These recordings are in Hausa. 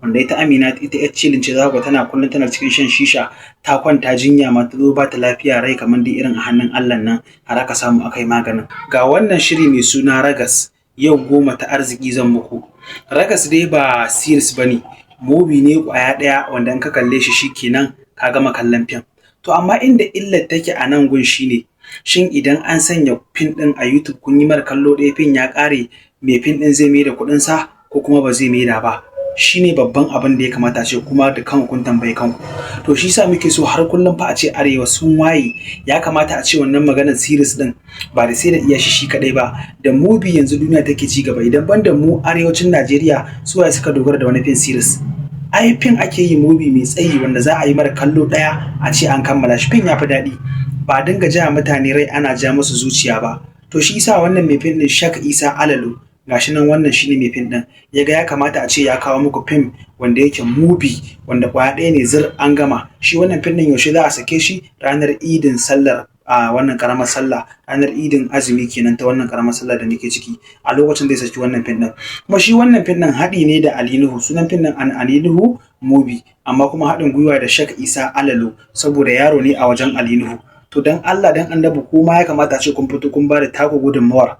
wanda ita Amina ita ƴar cilin ce za ku tana kullum tana cikin shan shisha, ta kwanta jinya ma ta zo ba ta lafiya rai kamar dai irin a hannun Allah nan har aka samu aka yi maganin. Ga wannan shiri mai suna Ragas, yau goma ta arziki zan muku. Ragas dai ba series ba ne, movie ne ƙwaya ɗaya wanda in ka kalle shi shikenan ka gama kallon fim. To amma inda illar take a nan gun shine, shin idan an sanya fim ɗin a YouTube kun yi mara kallo ɗaya fim ya ƙare, mai fim ɗin zai maida kuɗinsa ko kuma ba zai maida ba? Shine babban abin da ya kamata a ce kuma da kanku kun tambayi kanku. To shi yasa muke so har kullum fa a ce Arewa sun waye, ya kamata a ce wannan maganar series ɗin ba da sai da iya shi kaɗai ba, da movie yanzu duniya take ci gaba. Idan ban da mu arewacin Najeriya su waye suka dogara da wani fim series? Ai fim ake yi movie mai tsayi wanda za a yi mara kallo ɗaya a ce an kammala shi. Fim ya fi daɗi, ba dinga ja mutane rai ana ja musu zuciya ba. To shi yasa wannan mai fim ɗin Shak Isa Alalo, gashi nan wannan shine mai fim ɗin, ya ga ya kamata a ce ya kawo muku fim wanda yake movie wanda ƙwaya ɗaya ne zir an gama. Shi wannan fim ɗin yaushe za a sake shi? Ranar idin sallar a wannan ƙaramar sallah, ranar idin azumi kenan ta wannan ƙaramar sallah da muke ciki, a lokacin zai saki wannan fim ɗin. Kuma shi wannan fim ɗin haɗi ne da Ali Nuhu, sunan fim ɗin Ali Nuhu movie, amma kuma haɗin gwiwa da Shak Isa Alalo saboda yaro ne a wajen Ali Nuhu. To dan Allah dan Annabi kuma ya kamata a ce kun fito kun bada taku gudunmawar.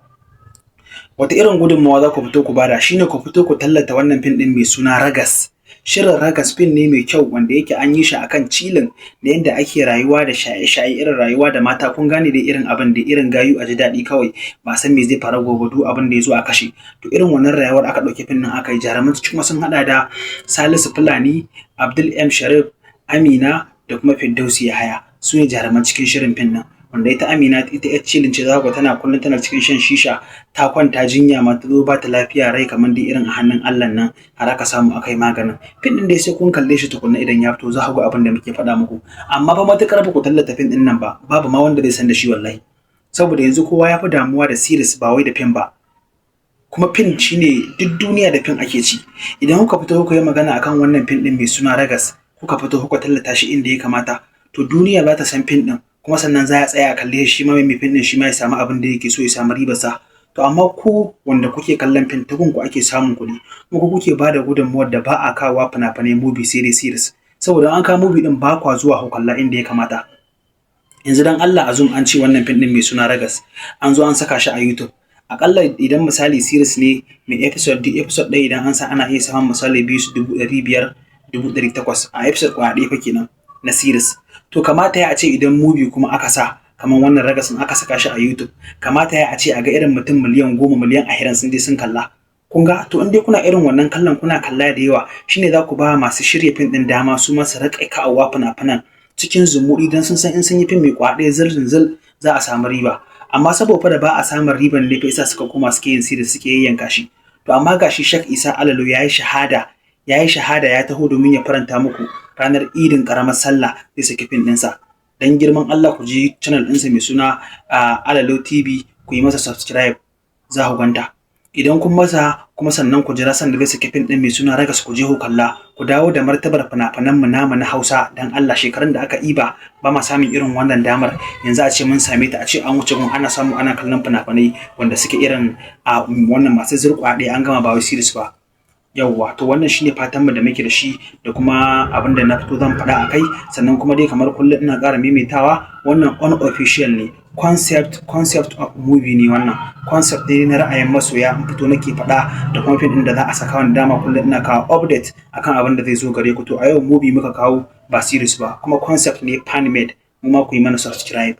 Wata irin gudunmawa za ku fito ku bada? Shine ku fito ku tallata wannan fim ɗin mai suna Ragas. Shirin Ragas fim ne mai kyau wanda yake an yi shi akan cilin da yadda ake rayuwa da shaye-shaye, irin rayuwa da mata, kun gane da irin abin da irin gayu a ji daɗi kawai, ba san me zai faru gobe, duk abin da ya zo a kashe. To irin wannan rayuwar aka ɗauki fim ɗin aka yi. Jaruman cikin sun haɗa da Salisu Fulani, Abdul M Sharif, Amina da kuma Firdausi Yahaya. Su ne jaruman cikin shirin fim ɗin, wanda ita Amina ita ƴar cilin ce za ku tana kullum tana cikin shan shisha, ta kwanta jinya ma ta zo ba ta lafiya rai kamar dai irin a hannun Allah nan har aka samu aka yi maganin. Fim ɗin dai sai kun kalle shi tukunna idan ya fito za ku ga abin da muke faɗa muku. Amma fa matuƙar ba ku tallata fim ɗin nan ba, babu ma wanda zai san da shi wallahi. Saboda yanzu kowa ya fi damuwa da series ba wai da fim ba. Kuma fim shine duk duniya da fim ake ci. Idan kuka fito kuka yi magana akan wannan fim ɗin mai suna Ragas, kuka fito kuka tallata shi inda ya kamata, to duniya za ta san fim ɗin, kuma sannan za a tsaya a kalle shi ma mai fim ɗin shi ma ya samu abin da yake so, ya samu ribarsa. To amma ku wanda kuke kallon fim ta gunku ake samun kuɗi, kuma ku kuke ba da gudunmuwar da ba a kawo fina-finai movie sai dai series. Saboda an kawo movie ɗin ba kwa zuwa ku kalla inda ya kamata. Yanzu dan Allah azum an ce wannan fim ɗin mai suna Ragas an zo an saka shi a YouTube. Akalla idan misali series ne mai episode ɗaya idan an sa ana iya samun misali 200,500, 800 a episode ɗaya fa kenan na series. To kamata ya a ce idan movie kuma aka sa kamar wannan Ragas aka saka shi a YouTube, kamata ya a ce a ga irin mutum miliyan 10, miliyan 20 sun je sun kalla. Kun ga to in dai kuna irin wannan kallon kuna kalla da yawa, shine za ku ba masu shirya fim ɗin dama su ma su riƙa kawowa fina-finan cikin zumuɗi, don sun san in sun yi fim mai kwaɗe zil za a samu riba. Amma saboda da ba a samun riban ne fa yasa suka koma suke yin series suke yayyanka shi. To amma gashi Shak Isa Alalo ya yi shahada ya taho domin ya faranta muku ranar idin karamar sallah zai saki fim ɗinsa. Dan girman Allah ku je channel ɗinsa mai suna Alalo TV ku yi masa subscribe, za ku ganta. Idan kun masa kuma sannan ku jira sanda zai saki fim ɗin mai suna Ragas ku je ku kalla, ku dawo da martabar fina-finan mu namu na Hausa. Dan Allah, shekarun da aka iba ba ma samun irin wannan damar, yanzu a ce mun same ta, a ce an wuce gun ana samu ana kallon fina-finai wanda suke irin wannan masu zurƙwaɗe an gama ba wai series ba. Yawwa, to wannan shine fatan mu da muke da shi da kuma abin da na fito zan faɗa a kai. Sannan kuma dai kamar kullum ina ƙara maimaitawa, wannan unofficial ne, concept of movie ne, wannan concept ne na ra'ayin masoya in fito nake faɗa, da kuma fim ɗin da za a saka wani dama kullum ina kawo update akan abin da zai zo gare ku. To a yau movie muka kawo ba series ba, kuma concept ne fan made, mu ma ku yi mana subscribe.